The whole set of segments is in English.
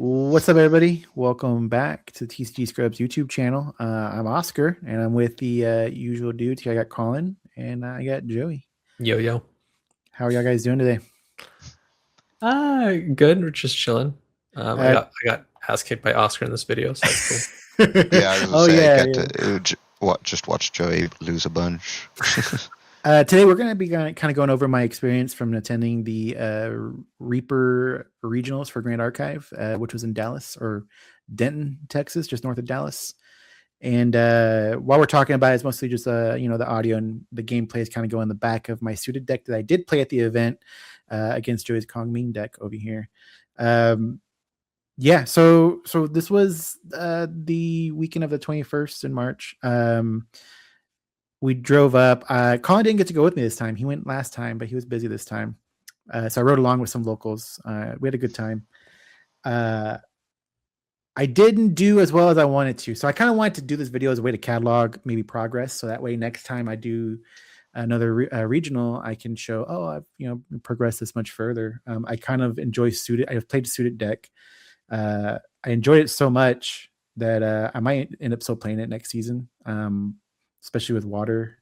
What's up, everybody? Welcome back to TCG Scrubs YouTube channel. I'm Oscar, and I'm with the usual dudes. Here I got Colin, and I got Joey. Yo. How are y'all guys doing today? Good. We're just chilling. I Uh, got ass kicked by Oscar in this video, so that's cool. Yeah, I was gonna oh say, yeah, get yeah. to just watch Joey lose a bunch. Today we're going to be kind of going over my experience from attending the Reaper Regionals for Grand Archive, which was in Dallas or Denton, Texas, just north of Dallas. And while we're talking about it, it's mostly just the audio and the gameplay is kind of going in the back of my suited deck that I did play at the event against Joey's Kong Ming deck over here. Yeah, so this was the weekend of the 21st in March. We drove up. Colin didn't get to go with me this time. He went last time, but he was busy this time. So I rode along with some locals. We had a good time. I didn't do as well as I wanted to. So I kind of wanted to do this video as a way to catalog maybe progress. So that way next time I do another regional, I can show, I've progressed this much further. I kind of enjoy suited. I've played a suited deck. I enjoyed it so much that I might end up still playing it next season, especially with water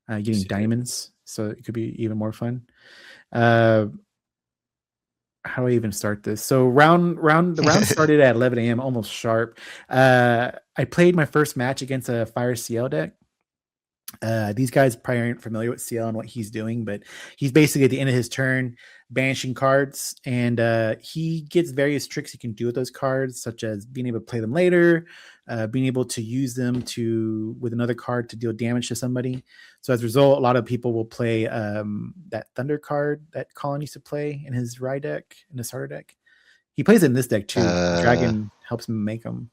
getting diamonds. So it could be even more fun. How do I even start this? So the round started at 11 a.m. almost sharp. I played my first match against a Fire CL deck. These guys probably aren't familiar with CL and what he's doing, but he's basically at the end of his turn banishing cards, and he gets various tricks he can do with those cards, such as being able to play them later, being able to use them with another card to deal damage to somebody. So as a result, a lot of people will play that Thunder card that Colin used to play in his Rye deck, in his starter deck. He plays it in this deck too. Dragon helps him make them.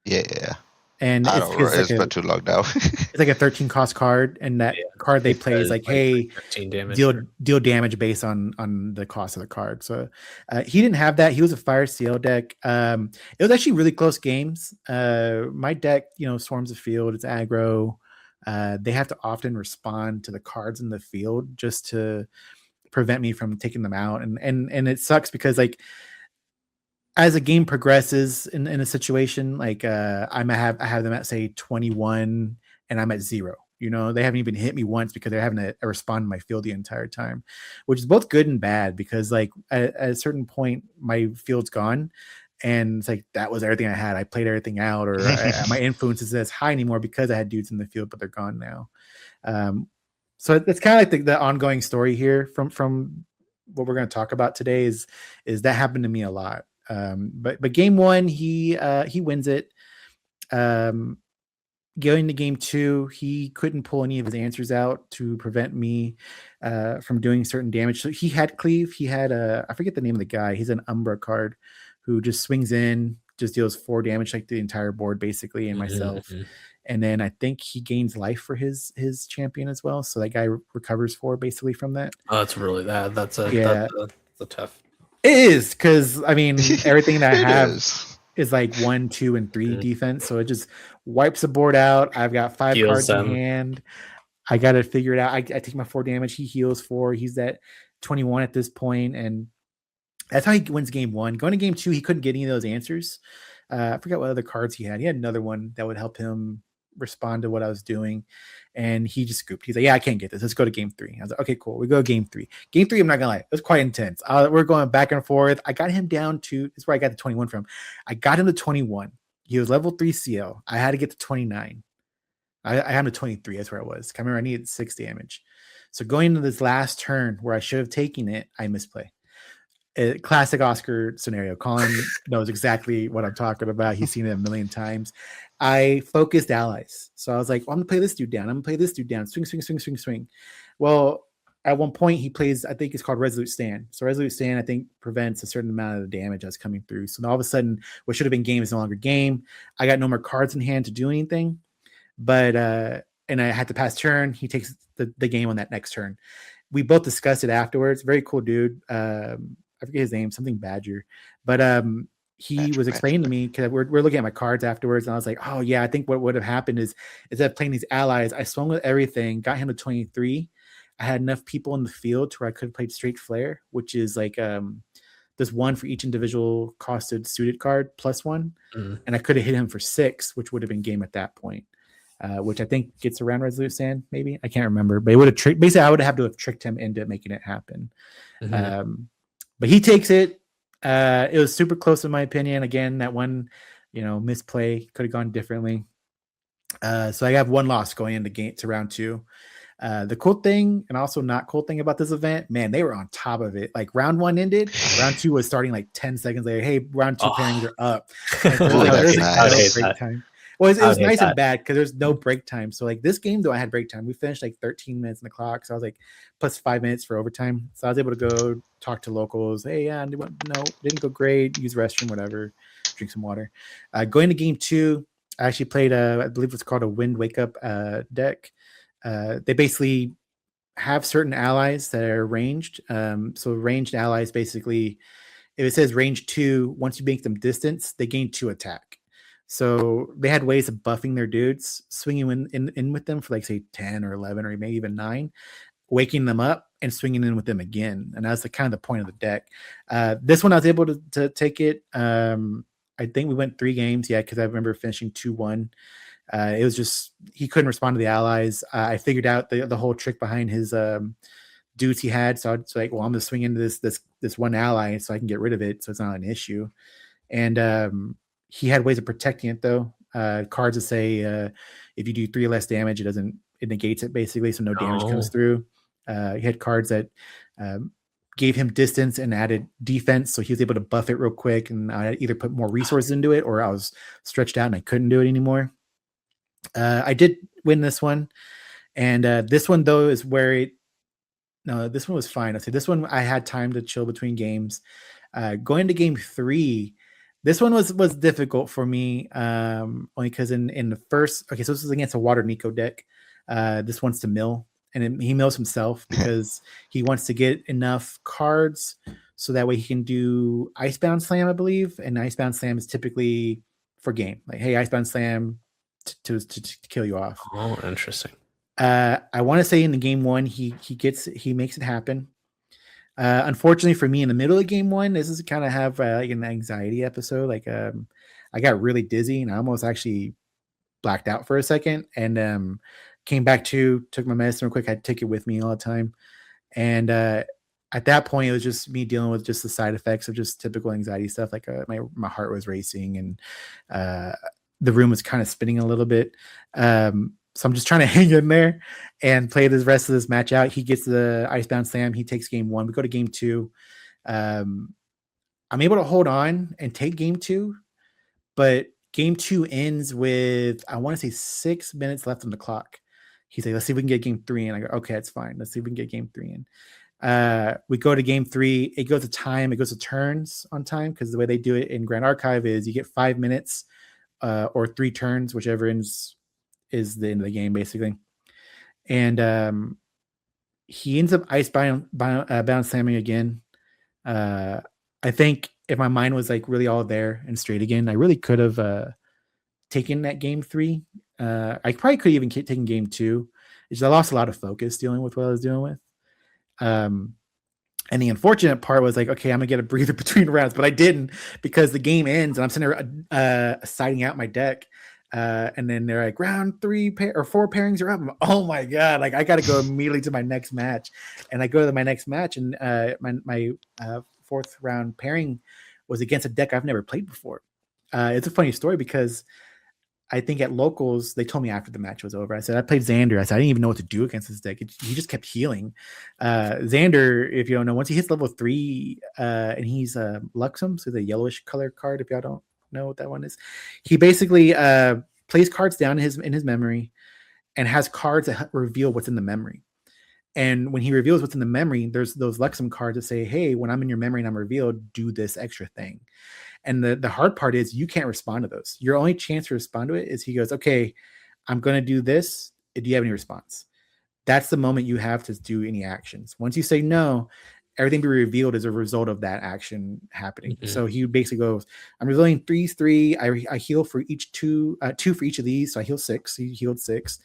Yeah. And it's about too long now. It's like a 13 cost card, and that card they play is like, hey, deal damage based on the cost of the card. So he didn't have that. He was a Fire CL deck. It was actually really close games. My deck, swarms the field. It's aggro. They have to often respond to the cards in the field just to prevent me from taking them out. And it sucks because as a game progresses in a situation, like I have them at say 21 and I'm at 0. They haven't even hit me once because they're having to respond to my field the entire time, which is both good and bad because like at a certain point my field's gone and it's like that was everything I had. I played everything out, or my influence isn't as high anymore because I had dudes in the field, but they're gone now. So it's kind of like the ongoing story here from what we're going to talk about today is that happened to me a lot. But game one, he wins it. Going to game two, he couldn't pull any of his answers out to prevent me from doing certain damage. So he had cleave. He had I forget the name of the guy. He's an Umbra card who just swings in, just deals 4 damage like the entire board basically, and myself. And then I think he gains life for his champion as well. So that guy recovers 4 basically from that. Oh, that's really that. That's a tough. It is, because I mean everything that I have is like 1, 2, and 3 defense, so it just wipes the board out. I've got 5 cards in hand. I got to figure it out. I take my 4 damage. He heals 4. He's at 21 at this point, and that's how he wins game 1. Going to game 2, he couldn't get any of those answers. I forgot what other cards he had. He had another one that would help him respond to what I was doing, and he just scooped. He's like, yeah, I can't get this. Let's go to game 3. I was like, okay, cool. We go to game 3. Game 3, I'm not gonna lie, it was quite intense. We're going back and forth. I got him down to, this is where I got the 21 from. I got him to 21. He was level 3 CL. I had to get to 29. I had him to 23. That's where I was. I remember I needed 6 damage. So going into this last turn where I should have taken it, I misplay. Classic Oscar scenario. Colin knows exactly what I'm talking about. He's seen it a million times. I focused allies. So I was like, I'm going to play this dude down. I'm going to play this dude down. Swing. Well, at one point he plays, I think it's called Resolute Stand. So Resolute Stand, I think, prevents a certain amount of the damage that's coming through. So all of a sudden, what should have been game is no longer game. I got no more cards in hand to do anything. But, and I had to pass turn. He takes the game on that next turn. We both discussed it afterwards. Very cool dude. I forget his name, something Badger, but he was explaining to me, because we're looking at my cards afterwards, and I was like, oh yeah, I think what would have happened is instead of playing these allies, I swung with everything, got him to 23. I had enough people in the field to where I could have played straight flare, which is like there's 1 for each individual costed suited card plus 1, and I could have hit him for 6, which would have been game at that point. Which I think gets around Resolute Sand, maybe. I can't remember, but it would have tricked. Basically, I would have to have tricked him into making it happen. But he takes it. It was super close in my opinion. Again, that one, misplay could have gone differently. So I have 1 loss going into round 2. The cool thing and also not cool thing about this event, man, they were on top of it. Like round 1 ended, round 2 was starting like 10 seconds later. Hey, round 2 pairings are up. Break time. Well, it was nice and bad because there's no break time. So like this game, though, I had break time. We finished like 13 minutes in the clock. So I was like plus 5 minutes for overtime. So I was able to go talk to locals. Hey, yeah, no, didn't go great. Use restroom, whatever. Drink some water. Going to game 2, I actually played I believe it's called a Wind Wake Up deck. They basically have certain allies that are ranged. So ranged allies, basically, if it says range 2, once you make them distance, they gain 2 attack. So they had ways of buffing their dudes, swinging in with them for like say 10 or 11 or maybe even 9, waking them up and swinging in with them again. And that's the kind of the point of the deck. This one I was able to take it. I think we went 3 games. Yeah, because I remember finishing 2-1. It was just he couldn't respond to the allies. I figured out the whole trick behind his dudes he had. So I was like, well, I'm gonna swing into this one ally so I can get rid of it, so it's not an issue. And he had ways of protecting it though. Cards that say if you do 3 less damage, it negates it basically, so no damage comes through. He had cards that gave him distance and added defense, so he was able to buff it real quick. And I either put more resources into it, or I was stretched out and I couldn't do it anymore. I did win this one, and this one though is where this one was fine. I say this one I had time to chill between games. Going to game 3. This one was difficult for me, only because in the first, so this is against a Water Nico deck. This wants to mill, and he mills himself because he wants to get enough cards so that way he can do Icebound Slam, I believe. And Icebound Slam is typically for game, like, hey, Icebound Slam to kill you off. Oh, interesting. I want to say in the game 1 he makes it happen. Unfortunately for me, in the middle of game 1, this is kind of have like an anxiety episode. Like I got really dizzy and I almost actually blacked out for a second, and came back took my medicine real quick. I had to take it with me all the time, and at that point it was just me dealing with just the side effects of just typical anxiety stuff. Like my heart was racing, and the room was kind of spinning a little bit. So I'm just trying to hang in there and play the rest of this match out. He gets the Icebound Slam. He takes game 1. We go to game 2. I'm able to hold on and take game 2, but game 2 ends with, I want to say 6 minutes left on the clock. He's like, let's see if we can get game 3 in. I go, okay, that's fine. Let's see if we can get game 3 in. We go to game 3. It goes to time. It goes to turns on time, because the way they do it in Grand Archive is you get 5 minutes or 3 turns, whichever is the end of the game basically. And he ends up Icebound slamming again. I think if my mind was like really all there and straight again, I really could have taken that game 3. I probably could even taken game 2. It's just I lost a lot of focus dealing with what I was dealing with. And the unfortunate part was like, okay, I'm gonna get a breather between rounds, but I didn't, because the game ends and I'm sitting there siding out my deck. And then they're like, round 3 or 4 pairings are up. I'm, oh my god! Like I got to go immediately to my next match, and I go to my next match, and my 4th round pairing was against a deck I've never played before. It's a funny story because I think at locals they told me after the match was over. I said I played Xander. I said I didn't even know what to do against this deck. He just kept healing. Xander, if you don't know, once he hits level 3, and he's Luxum, so the yellowish color card. If y'all don't know what that one is, he basically plays cards down in his memory and has cards that reveal what's in the memory. And when he reveals what's in the memory, there's those Luxum cards that say, hey, when I'm in your memory and I'm revealed, do this extra thing. And the hard part is you can't respond to those. Your only chance to respond to it is he goes, okay, I'm going to do this. Do you have any response? That's the moment you have to do any actions. Once you say no, everything be revealed as a result of that action happening. Mm-hmm. So he basically goes, I'm revealing 3. I heal for each 2 for each of these. So I heal 6. He healed 6.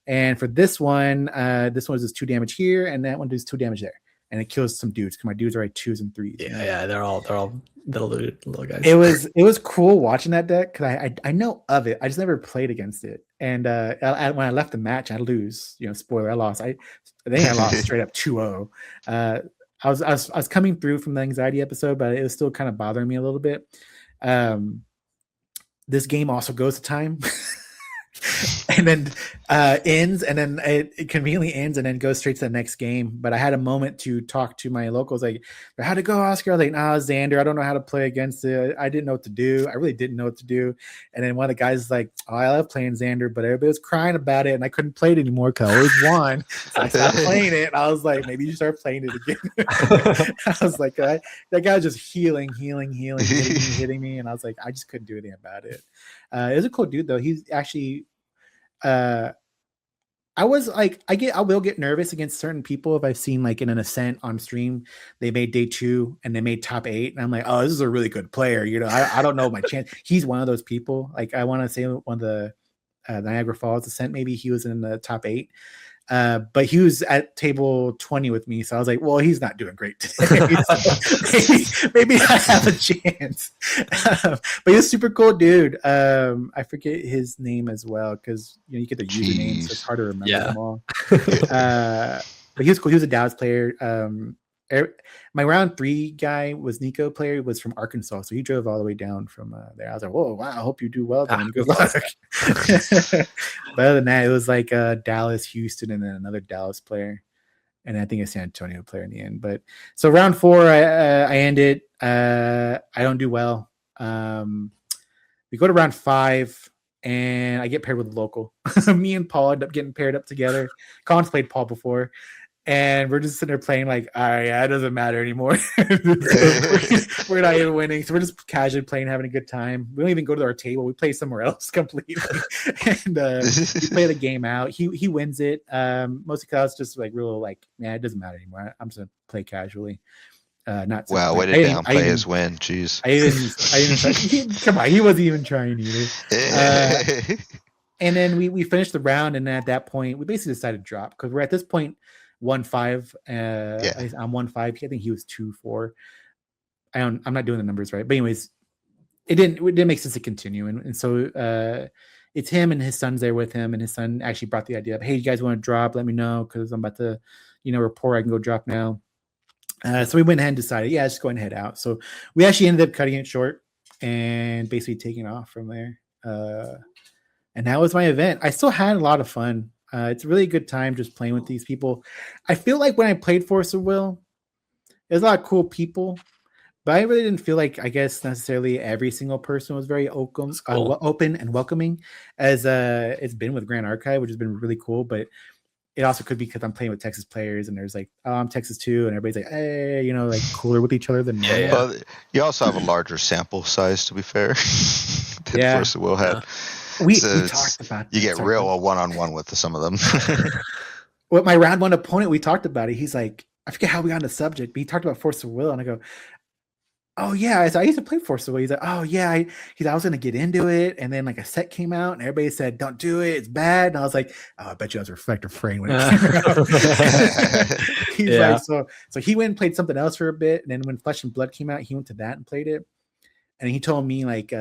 And for this one was just 2 damage here, and that one does 2 damage there. and it kills some dudes because my dudes are like 2s and 3s. Yeah, they're all little guys. It was cool watching that deck because I know of it. I just never played against it. And when I left the match, I lose. Spoiler, I lost. I think I lost straight up 2-0. I was coming through from the anxiety episode, but it was still kind of bothering me a little bit. This game also goes to time. And then ends, and then it conveniently ends, and then goes straight to the next game. But I had a moment to talk to my locals, like, how'd it go, Oscar? I was like, nah, Xander, I don't know how to play against it. I didn't know what to do. I really didn't know what to do. And then one of the guys is like, oh, I love playing Xander, but everybody was crying about it, and I couldn't play it anymore because I always won. So I stopped playing it. And I was like, maybe you start playing it again. I was like, that guy was just healing, hitting me. And I was like, I just couldn't do anything about it. It was a cool dude, though. He's actually... I will get nervous against certain people if I've seen like in an Ascent on stream, they made day 2 and they made top 8. And I'm like, oh, this is a really good player. I don't know my chance. He's one of those people. Like I want to say one of the Niagara Falls Ascent, maybe he was in the top 8. But he was at table 20 with me. So I was like, well, he's not doing great today. So maybe I have a chance. But he's a super cool dude. I forget his name as well because you get the username, so it's hard to remember them all. But he was cool. He was a Dallas player. My round 3 guy was Nico player, was from Arkansas, so he drove all the way down from there. I was like, whoa, wow, I hope you do well then. Good luck. But other than that, it was like Dallas, Houston, and then another Dallas player, and I think a San Antonio player in the end. But so round 4, I ended. I don't do well. We go to round 5, and I get paired with a local. Me and Paul end up getting paired up together. Colin's played Paul before. And we're just sitting there playing like, all right, yeah, it doesn't matter anymore. We're not even winning. So we're just casually playing, having a good time. We don't even go to our table. We play somewhere else completely. And we play the game out. He wins it. Mostly because I was just like real like, yeah, it doesn't matter anymore. I'm just going to play casually. Not wow, way to downplay his win. Jeez. I didn't come on, he wasn't even trying either. And then we finished the round. And at that point, we basically decided to drop because we're at this point 1-5. I'm 1-5. I think he was 2-4. I'm not doing the numbers right, but anyways, it didn't make sense to continue, and so it's him and his son's there with him, and his son actually brought the idea up. Hey, you guys want to drop? Let me know because I'm about to, report. I can go drop now. So we went ahead and decided, yeah, just go ahead and head out. So we actually ended up cutting it short and basically taking off from there. And that was my event. I still had a lot of fun. It's a really good time just playing with these people. I feel like when I played Force of Will, there's a lot of cool people, but I really didn't feel like, I guess, necessarily every single person was very open and welcoming as it's been with Grand Archive, which has been really cool. But it also could be because I'm playing with Texas players and there's like, oh, I'm Texas too. And everybody's like, hey, like cooler with each other than normal. Yeah. Well, you also have a larger sample size, to be fair, than Force of Will had. We talked about that. You get real one-on-one with some of them. With my round 1 opponent, we talked about it. He's like, I forget how we got on the subject, but he talked about Force of Will, and I go, oh yeah, I used to play Force of Will. He's like, oh yeah, I was gonna get into it, and then like a set came out, and everybody said, don't do it, it's bad. And I was like, oh, I bet you that was Reflector Frame when it came out. He's like, so he went and played something else for a bit, and then when Flesh and Blood came out, he went to that and played it, and he told me like,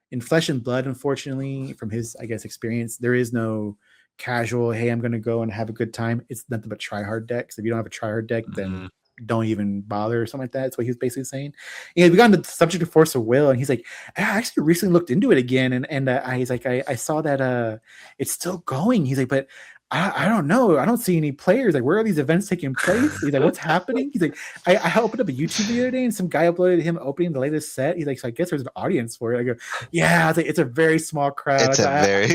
in Flesh and Blood, unfortunately, from his, I guess, experience, there is no casual, hey, I'm going to go and have a good time. It's nothing but try-hard decks. If you don't have a try-hard deck, then don't even bother or something like that. That's what he was basically saying. And we got on the subject of Force of Will, and he's like, I actually recently looked into it again, and he's like, I saw that it's still going. He's like, but I don't know. I don't see any players. Like, where are these events taking place? He's like, what's happening? He's like, I opened up a YouTube the other day and some guy uploaded him opening the latest set. He's like, so I guess there's an audience for it. I go, yeah. I was like, it's a very small crowd. I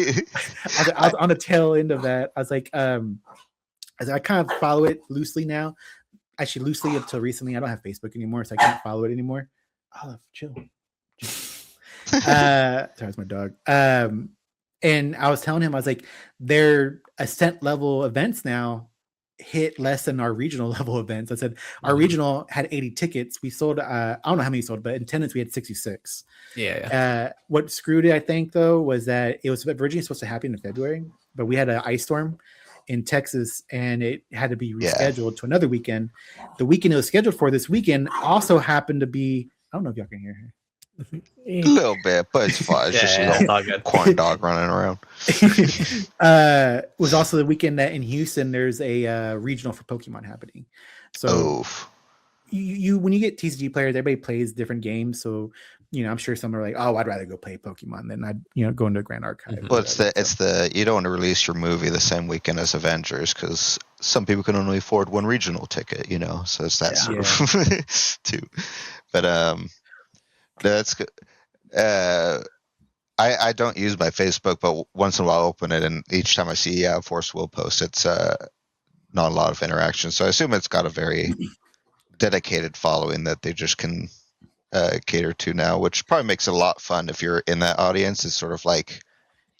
was on the tail end of that. I was like, I kind of follow it loosely now. Actually, loosely until recently. I don't have Facebook anymore, so I can't follow it anymore. Olive, chill. Sorry, it's my dog. And I was telling him, I was like, their Ascent level events now hit less than our regional level events. I said, our regional had 80 tickets. We sold, I don't know how many sold, but in attendance, we had 66. Yeah. What screwed it, I think, though, was that it was originally supposed to happen in February, but we had an ice storm. in Texas, and it had to be rescheduled to another weekend. The weekend it was scheduled for this weekend also happened to be, I don't know if y'all can hear her. A little bit, but it's fine. It's just a little corn dog running around. Was also the weekend that in Houston there's a regional for Pokemon happening. So you when you get TCG players, everybody plays different games. So I'm sure some are like, oh, I'd rather go play Pokemon than I'd go into a Grand Archive. Well, it's the you don't want to release your movie the same weekend as Avengers because some people can only afford one regional ticket, so it's that sort of too. But that's good. I don't use my Facebook, but once in a while I open it, and each time I see Force will post, it's not a lot of interaction. So I assume it's got a very dedicated following that they just can cater to now, which probably makes it a lot fun if you're in that audience. It's sort of like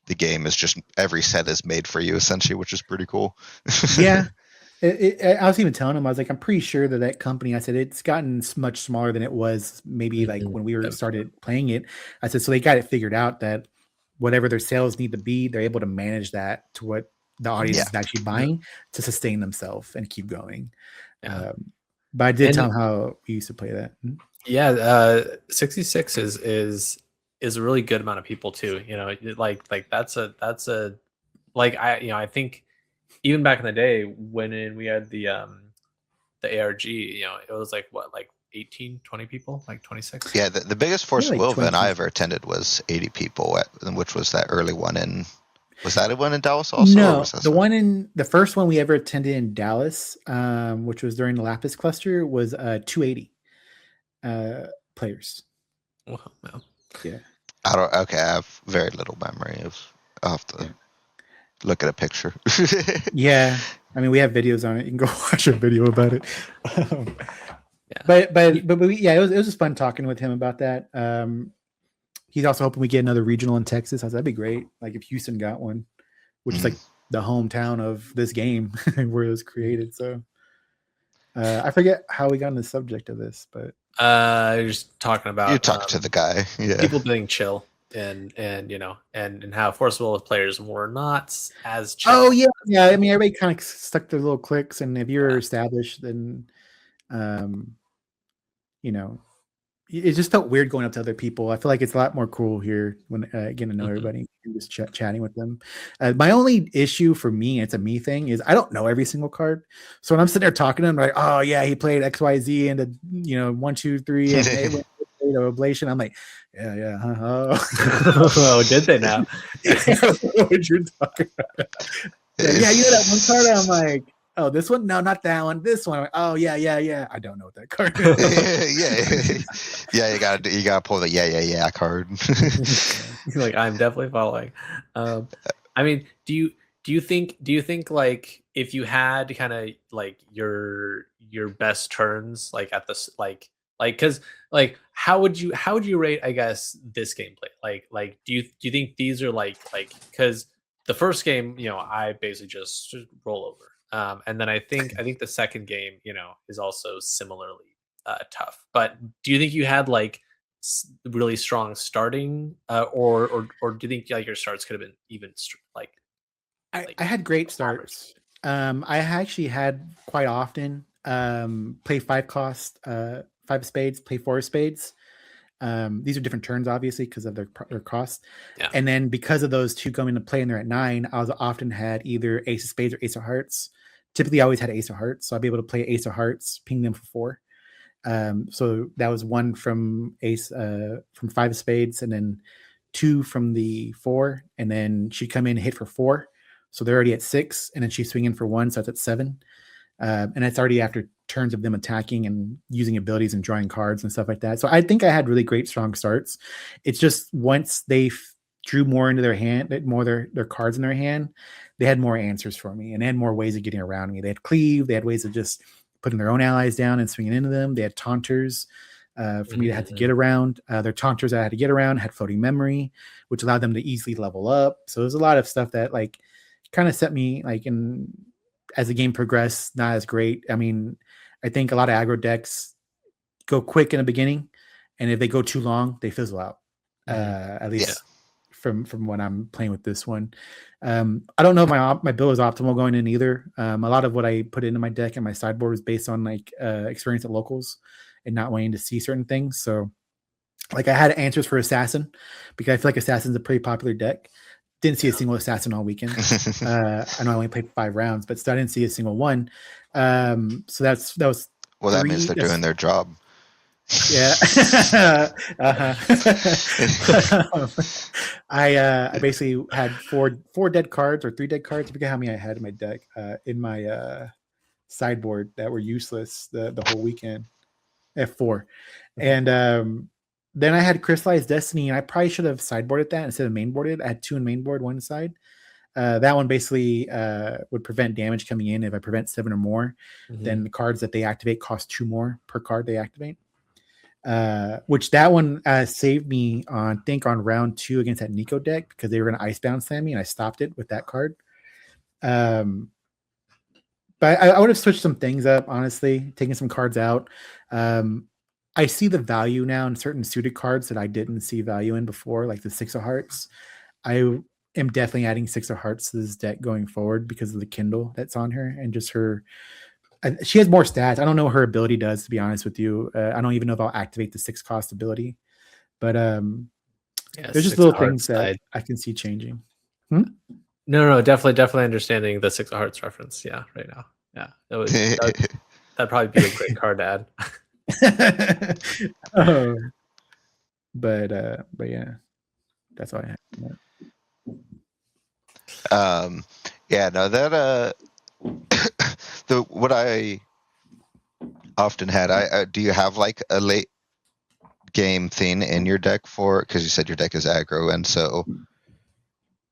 the game is just every set is made for you essentially, which is pretty cool. Yeah. I was even telling him, I was like, I'm pretty sure that company, I said, it's gotten much smaller than it was maybe like when we started playing it. I said, so they got it figured out that whatever their sales need to be, they're able to manage that to what the audience is actually buying to sustain themselves and keep going. But I did tell him how we used to play that. Yeah, 66 is a really good amount of people too. Like that's a like I think. Even back in the day when we had the ARG, it was like 18, 20 people, like 26. Yeah, the biggest Force of Will event I ever attended was 80 people, which was that early one in. Was that a one in Dallas also? No, the first one we ever attended in Dallas, which was during the Lapis cluster, was 280 players. Wow. Yeah. I have very little memory of. I'll have to look at a picture. Yeah, I mean we have videos on it. You can go watch a video about it. But it was just fun talking with him about that. He's also hoping we get another regional in Texas. I said that'd be great. Like if Houston got one, which is like the hometown of this game where it was created. So I forget how we got on the subject of this, but you're just talking about you talked to the guy, people being chill. And how forcible players were not as chill. Oh yeah. I mean, everybody kind of stuck their little cliques, and if you're established, then it just felt weird going up to other people. I feel like it's a lot more cool here when getting to know everybody and just chatting with them. My only issue for me, it's a me thing, is I don't know every single card. So when I'm sitting there talking to him, like, oh yeah, he played XYZ and 1, 2, 3 and Ablation. I'm like, yeah. Oh, did they now? I don't know what you're talking about. Yeah, that one card. I'm like, oh, this one? No, not that one. This one. I'm like, oh, yeah. I don't know what that card is. Yeah. You gotta pull the yeah card. Like, I'm definitely following. I mean, do you think like if you had kind of like your best turns like at this like because like how would you rate, I guess, this gameplay? Like do you think these are like because the first game, I basically just roll over, and then I think the second game, is also similarly tough. But do you think you had like really strong starting, or do you think like your starts could have been even like? I had great starts. I actually had quite often play 5 cost. 5 of Spades, play 4 of Spades. These are different turns, obviously, because of their cost. Yeah. And then because of those two coming to play and they're at 9, I was often had either Ace of Spades or Ace of Hearts. Typically, I always had Ace of Hearts, so I'd be able to play Ace of Hearts, ping them for 4. So that was 1 from from 5 of Spades, and then 2 from the 4, and then she'd come in and hit for 4. So they're already at 6, and then she's swinging for 1, so that's at 7. And it's already after turns of them attacking and using abilities and drawing cards and stuff like that. So I think I had really great, strong starts. It's just once they drew more into their hand, more their cards in their hand, they had more answers for me and they had more ways of getting around me. They had cleave. They had ways of just putting their own allies down and swinging into them. They had taunters for me to have to get around. Their taunters I had to get around had floating memory, which allowed them to easily level up. So there's a lot of stuff that like kind of set me like in. As the game progressed, not as great. I mean, I think a lot of aggro decks go quick in the beginning, and if they go too long, they fizzle out. At least from what I'm playing with this one. I don't know if my build is optimal going in either. A lot of what I put into my deck and my sideboard is based on like experience at locals and not wanting to see certain things. So like I had answers for Assassin because I feel like Assassin's a pretty popular deck. Didn't see a single Assassin all weekend. I know I only played 5 rounds, but still I didn't see a single one. So that was well, that means they're doing their job. Yeah. I basically had four dead cards or 3 dead cards. I forget how many I had in my deck in my sideboard that were useless the whole weekend. At 4. And then I had Crystallized Destiny, and I probably should have sideboarded that instead of mainboarded. I had 2 in mainboard, 1 side. That one basically would prevent damage coming in. If I prevent 7 or more, then the cards that they activate cost 2 more per card they activate. Which that one saved me on, I think, on round 2 against that Nico deck because they were going to Icebound slam me, and I stopped it with that card. But I would have switched some things up, honestly, taking some cards out. I see the value now in certain suited cards that I didn't see value in before, like the 6 of Hearts. I am definitely adding 6 of Hearts to this deck going forward because of the Kindle that's on her and just her. She has more stats. I don't know what her ability does, to be honest with you. I don't even know if I'll activate the 6 cost ability. But there's just little things that I can see changing. No, definitely understanding the 6 of Hearts reference. Yeah, right now. Yeah, that'd probably be a great card to add. But yeah, that's all I have. Yeah, no, that what I often had. Do you have like a late game thing in your deck for? Because you said your deck is aggro, and so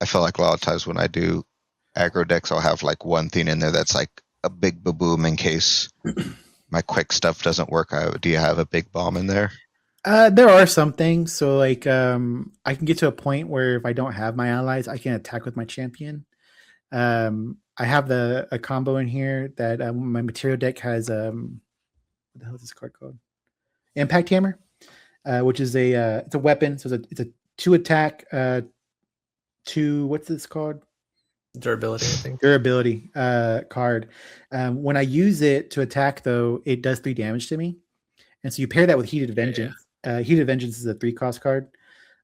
I feel like a lot of times when I do aggro decks, I'll have like one thing in there that's like a big boom in case my quick stuff doesn't work. Do you have a big bomb in there? There are some things. So like I can get to a point where if I don't have my allies, I can attack with my champion. I have a combo in here that my material deck has what the hell is this card called? Impact Hammer, which is it's a weapon. So it's a 2 attack, 2, what's this called? Durability, I think. Durability card. When I use it to attack, though, it does 3 damage to me. And so you pair that with Heated Vengeance. Heated Vengeance is a 3-cost card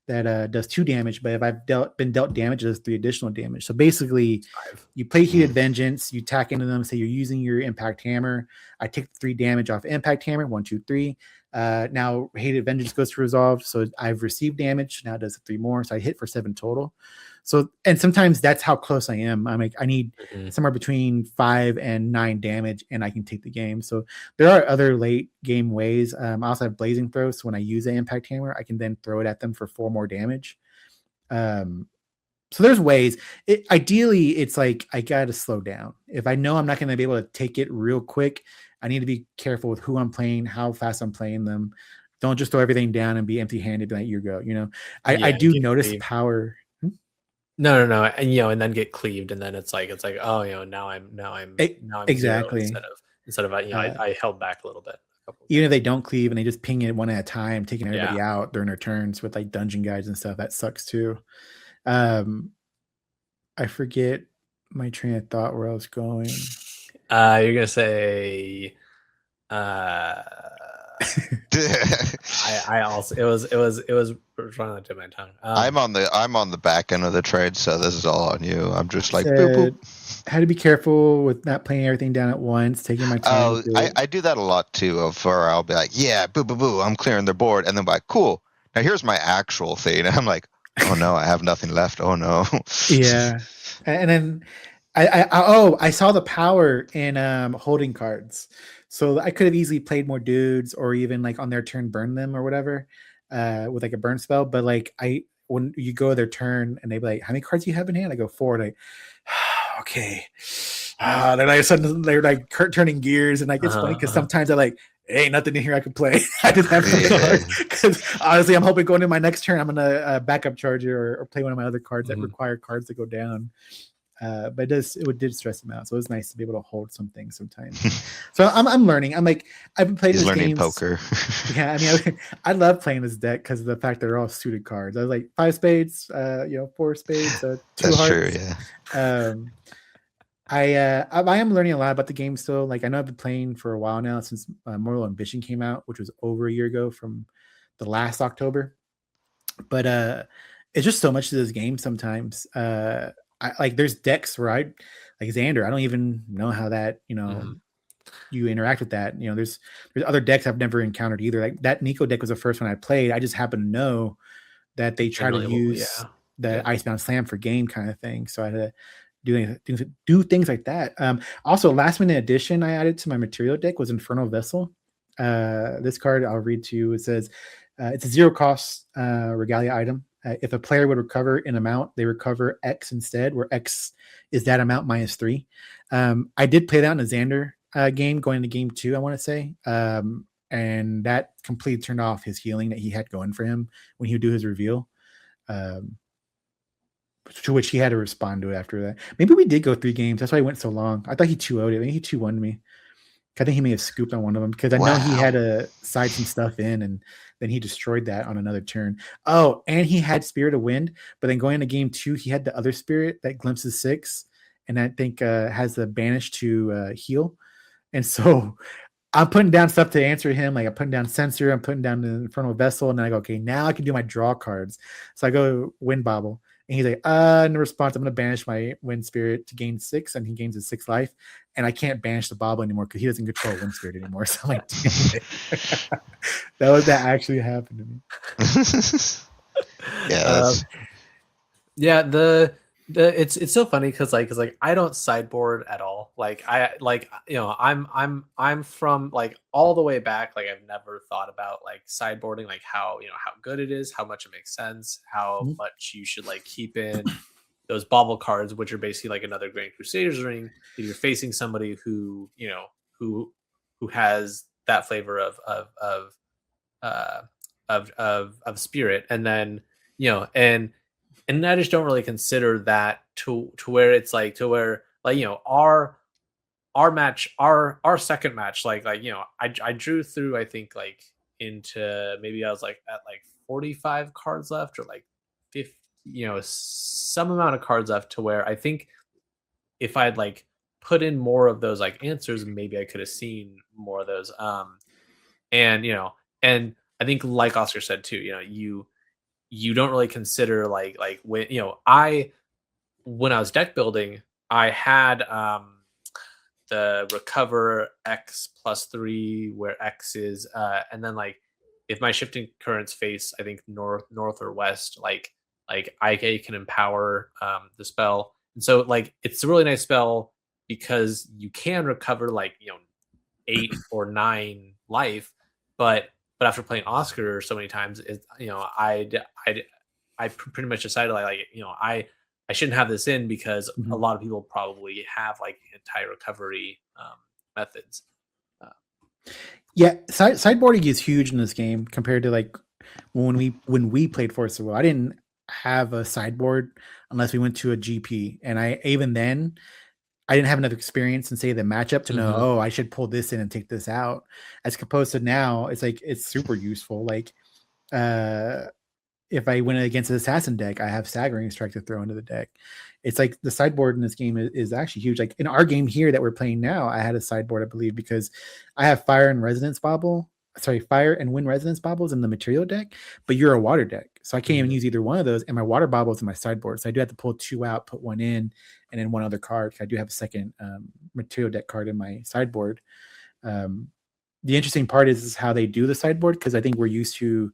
that does 2 damage, but if I've been dealt damage, it does 3 additional damage. So basically, 5. You play Heated Vengeance, you tack into them, say you're using your Impact Hammer. I take 3 damage off Impact Hammer, 1, 2, 3. Now Heated Vengeance goes to resolve, so I've received damage. Now it does 3 more, so I hit for 7 total. So, and sometimes that's how close I am. I'm like, I need somewhere between 5 and 9 damage, and I can take the game. So there are other late game ways. I also have Blazing Throw, so when I use the Impact Hammer, I can then throw it at them for 4 more damage. So there's ways. Ideally, it's like I got to slow down. If I know I'm not going to be able to take it real quick, I need to be careful with who I'm playing, how fast I'm playing them. Don't just throw everything down and be empty-handed like you go. You know, I do notice power. No, and then get cleaved, and then it's like, oh, now I'm exactly instead of I held back a little bit. Even if they don't cleave and they just ping it one at a time, taking everybody out during their turns with like dungeon guides and stuff, that sucks too. I forget my train of thought where I was going. You're gonna say I also it was running to my tongue. I'm on the back end of the trade, so this is all on you. I'm just like boop, boop. Had to be careful with not playing everything down at once, taking my time. I do that a lot too. I'll be like, yeah, boo boo boo, I'm clearing their board, and then like, cool. Now here's my actual thing, and I'm like, oh no, I have nothing left. Oh no. Yeah, and then I saw the power in holding cards. So I could have easily played more dudes or even like on their turn burn them or whatever with like a burn spell. But like when you go their turn and they be like, how many cards do you have in hand? I go 4. And okay. Then I suddenly they're like turning gears, and like it's funny because sometimes they're like, hey, nothing in here I can play. I just have cards because honestly, I'm hoping going into my next turn I'm gonna backup charger or play one of my other cards that require cards to go down. But it did stress him out. So it was nice to be able to hold some things sometimes. So I'm learning. I've been playing. He's learning games. Poker. Yeah, I mean, I love playing this deck because of the fact that they're all suited cards. I was like 5 spades, Four of Spades, 2 That's hearts. true. Yeah. I am learning a lot about the game still. Like I know I've been playing for a while now since Mortal Ambition came out, which was over a year ago from the last October. But it's just so much to this game sometimes. There's decks where like Xander, I don't even know how that, you interact with that. There's other decks I've never encountered either. Like that Nico deck was the first one I played. I just happen to know that they try to use the Icebound Slam for game kind of thing. So I had to do things like that. Also, last minute addition I added to my material deck was Infernal Vessel. This card I'll read to you. It says it's a 0 cost regalia item. If a player would recover an amount, they recover X instead, where X is that amount minus 3. I did play that in a Xander game going into game 2, I want to say. And that completely turned off his healing that he had going for him when he would do his reveal. To which he had to respond to it after that. Maybe we did go 3 games. That's why he went so long. I thought he 2-0'd it. Maybe he 2-1'd me. I think he may have scooped on one of them because I know he had to side some stuff in and then he destroyed that on another turn. Oh, and he had Spirit of Wind, but then going into game 2, he had the other Spirit that glimpses 6 and I think has the banish to heal. And so I'm putting down stuff to answer him. Like I'm putting down Censer, I'm putting down the Infernal Vessel, and then I go, okay, now I can do my draw cards. So I go Wind Bauble. And he's like, in response, I'm going to banish my Wind Spirit to gain 6, and he gains his 6 life. And I can't banish the Bauble anymore because he doesn't control Wind Spirit anymore. So I'm like, damn it. that actually happened to me. It's so funny because I don't sideboard at all. I'm from like all the way back. Like I've never thought about like sideboarding, like how good it is, how much it makes sense, how much you should like keep in those Bauble cards, which are basically like another Grand Crusader's ring. If you're facing somebody who has that flavor of spirit, and then and I just don't really consider that to where it's like to where like our match, our second match, I drew through, I think like into maybe I was like at like 45 cards left or like 50, some amount of cards left to where I think if I'd like put in more of those like answers, maybe I could have seen more of those. And I think like Oscar said too, you don't really consider like when when I was deck building, I had the recover X +3 where X is and then like if my shifting currents face I think north or west, like I can empower the spell. And so like it's a really nice spell because you can recover like 8 or 9 life, but after playing Oscar so many times, I pretty much decided I shouldn't have this in because a lot of people probably have like anti-recovery methods. Sideboarding is huge in this game compared to like when we played Force of Will. I didn't have a sideboard unless we went to a GP, and I didn't have enough experience in say the matchup to know, I should pull this in and take this out. As opposed to now, it's like it's super useful. Like if I went against an assassin deck, I have Staggering Strike to throw into the deck. It's like the sideboard in this game is actually huge. Like in our game here that we're playing now, I had a sideboard, I believe, because I have Fire and Wind Resonance Baubles in the material deck, but you're a water deck. So I can't even use either one of those. And my water baubles in my sideboard. So I do have to pull 2 out, put 1 in, and then 1 other card. I do have a second material deck card in my sideboard. The interesting part is how they do the sideboard, because I think we're used to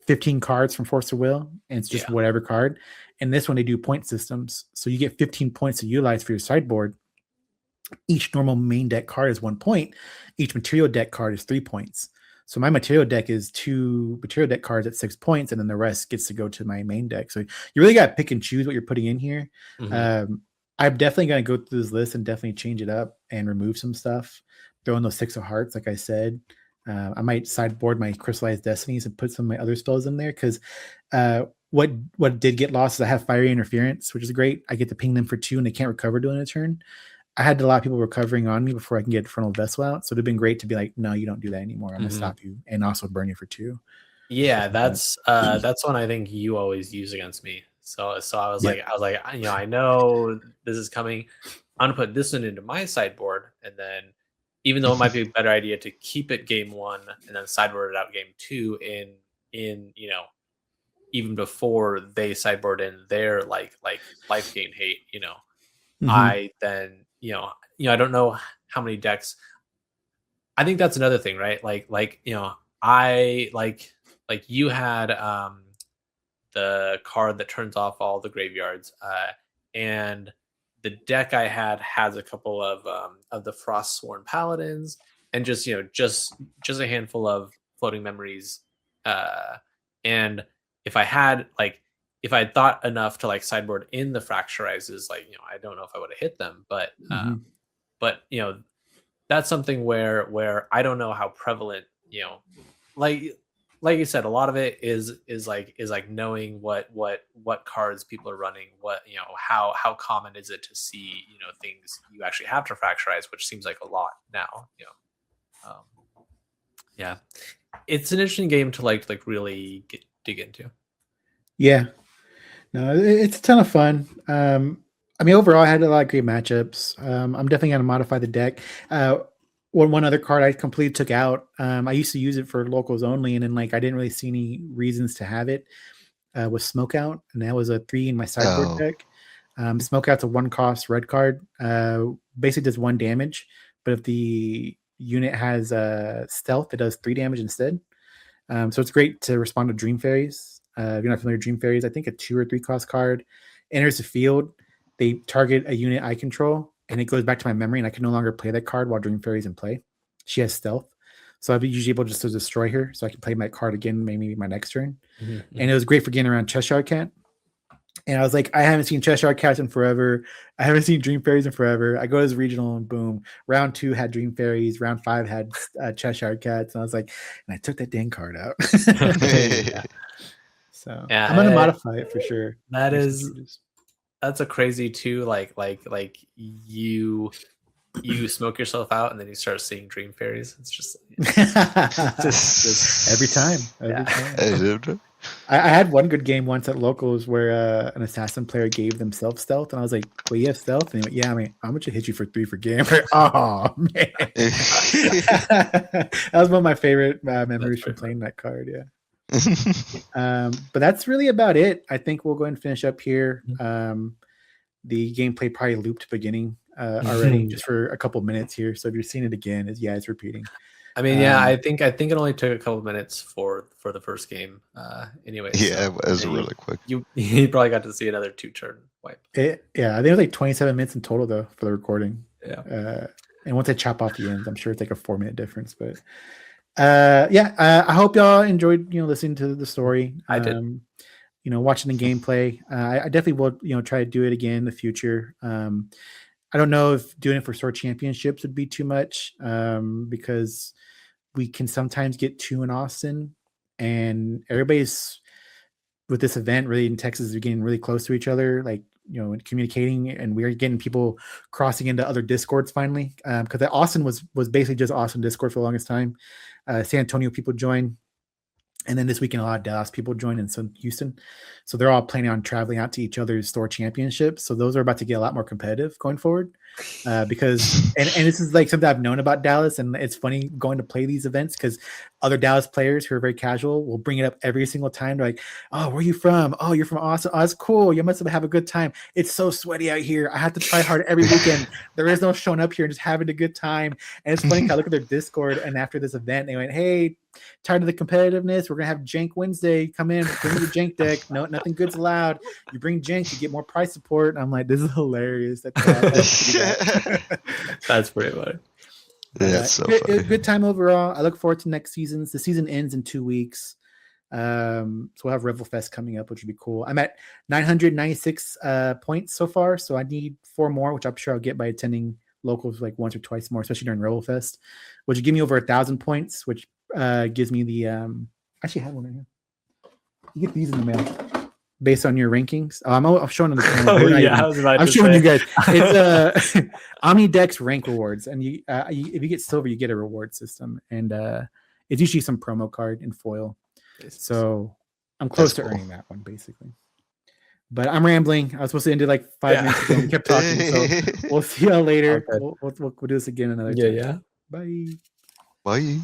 15 cards from Force of Will, and it's just whatever card. And this one, they do point systems. So you get 15 points to utilize for your sideboard. Each normal main deck card is 1 point. Each material deck card is 3 points. So my material deck is 2 material deck cards at 6 points, and then the rest gets to go to my main deck. So you really got to pick and choose what you're putting in here. I'm definitely going to go through this list and definitely change it up and remove some stuff. Throw in those 6 of Hearts, like I said. I might sideboard my Crystallized Destinies and put some of my other spells in there, because what did get lost is I have Fiery Interference, which is great. I get to ping them for 2 and they can't recover during a turn. I had a lot of people recovering on me before I can get Infernal Vessel out. So it'd have been great to be like, no, you don't do that anymore. I'm gonna stop you and also burn you for 2. Yeah, that's one I think you always use against me. So I was like, I know this is coming. I'm gonna put this one into my sideboard, and then even though it might be a better idea to keep it game 1 and then sideboard it out game 2 in even before they sideboard in their like life gain hate, I then I don't know how many decks. I think that's another thing, right? I like you had the card that turns off all the graveyards, and the deck I had has a couple of the Frostsworn Paladins, and just a handful of Floating Memories, and if I had thought enough to sideboard in the Fracturizes, I don't know if I would have hit them, but that's something where I don't know how prevalent, like you said, a lot of it is knowing what cards people are running, how common is it to see things you actually have to Fracturize, which seems like a lot now. Yeah, it's an interesting game to really dig into. Yeah, no, it's a ton of fun. I mean, overall, I had a lot of great matchups. I'm definitely going to modify the deck. One other card I completely took out. I used to use it for locals only, and then I didn't really see any reasons to have it. Was Smokeout, and that was a 3 in my sideboard deck. Smokeout's a 1-cost red card. Basically does 1 damage, but if the unit has stealth, it does 3 damage instead. So it's great to respond to Dream Fairies. If you're not familiar with Dream Fairies, I think a 2 or 3 cost card enters the field. They target a unit I control, and it goes back to my memory, and I can no longer play that card while Dream Fairy's in play. She has stealth, so I'd be usually able just to destroy her, so I can play my card again, maybe my next turn. And it was great for getting around Cheshire Cat. And I was like, I haven't seen Cheshire Cats in forever. I haven't seen Dream Fairies in forever. I go to this regional, and boom, round 2 had Dream Fairies, round 5 had Cheshire Cats, and I was like, and I took that dang card out. Yeah. So yeah, I'm gonna modify it for sure. That's a crazy too. Like you smoke yourself out and then you start seeing Dream Fairies. It's just every time. I had one good game once at locals where an assassin player gave themselves stealth, and I was like, "Well, you have stealth?" And he went, "Yeah, I mean, how much it hit you for 3 for game?" Oh man, that was one of my favorite memories from playing that card. Yeah. But that's really about it. I think we'll go ahead and finish up here. The gameplay probably looped beginning already just for a couple minutes here. So if you're seeing it again, it's repeating. I mean, I think it only took a couple minutes for the first game. Anyway. Yeah, so, it was really quick. You probably got to see another 2-turn wipe. I think it was like 27 minutes in total though for the recording. Yeah. And once I chop off the ends, I'm sure it's like a 4-minute difference, but I hope y'all enjoyed listening to the story. I did. Watching the gameplay. I definitely will try to do it again in the future. I don't know if doing it for Sword Championships would be too much, because we can sometimes get too in Austin, and everybody's with this event really in Texas is getting really close to each other, communicating, and we're getting people crossing into other Discords finally, because Austin was basically just Austin Discord for the longest time. San Antonio people join, and then this weekend a lot of Dallas people join, and some Houston, so they're all planning on traveling out to each other's store championships. So those are about to get a lot more competitive going forward, because and this is like something I've known about Dallas, and it's funny going to play these events because other Dallas players who are very casual will bring it up every single time. They're like, "Oh, where are you from? Oh, you're from Austin. Oh, that's cool. You must have a good time. It's so sweaty out here. I have to try hard every weekend. There is no showing up here and just having a good time." And it's funny. I look at their Discord, and after this event, they went, "Hey, tired of the competitiveness? We're gonna have Jank Wednesday. Come in, bring your Jank deck. No, nothing good's allowed. You bring Jank, you get more price support." And I'm like, this is hilarious. That's pretty funny. Yeah, so funny. Good time overall. I look forward to next seasons. The season ends in 2 weeks. So we'll have Revel Fest coming up, which would be cool. I'm at 996 points so far, so I need 4 more, which I'm sure I'll get by attending locals like once or twice more, especially during Revel Fest, which would give me over 1,000 points, which gives me the I actually have one right here. You get these in the mail. based on your rankings. I'm showing on the channel. I'm showing you guys. It's Omnidex rank rewards, and you if you get silver, you get a reward system, and it's usually some promo card in foil. So I'm close to earning that one, basically. But I'm rambling. I was supposed to end it like 5 minutes ago. We kept talking, so we'll see y'all later. Okay. We'll do this again another time. Bye. Bye.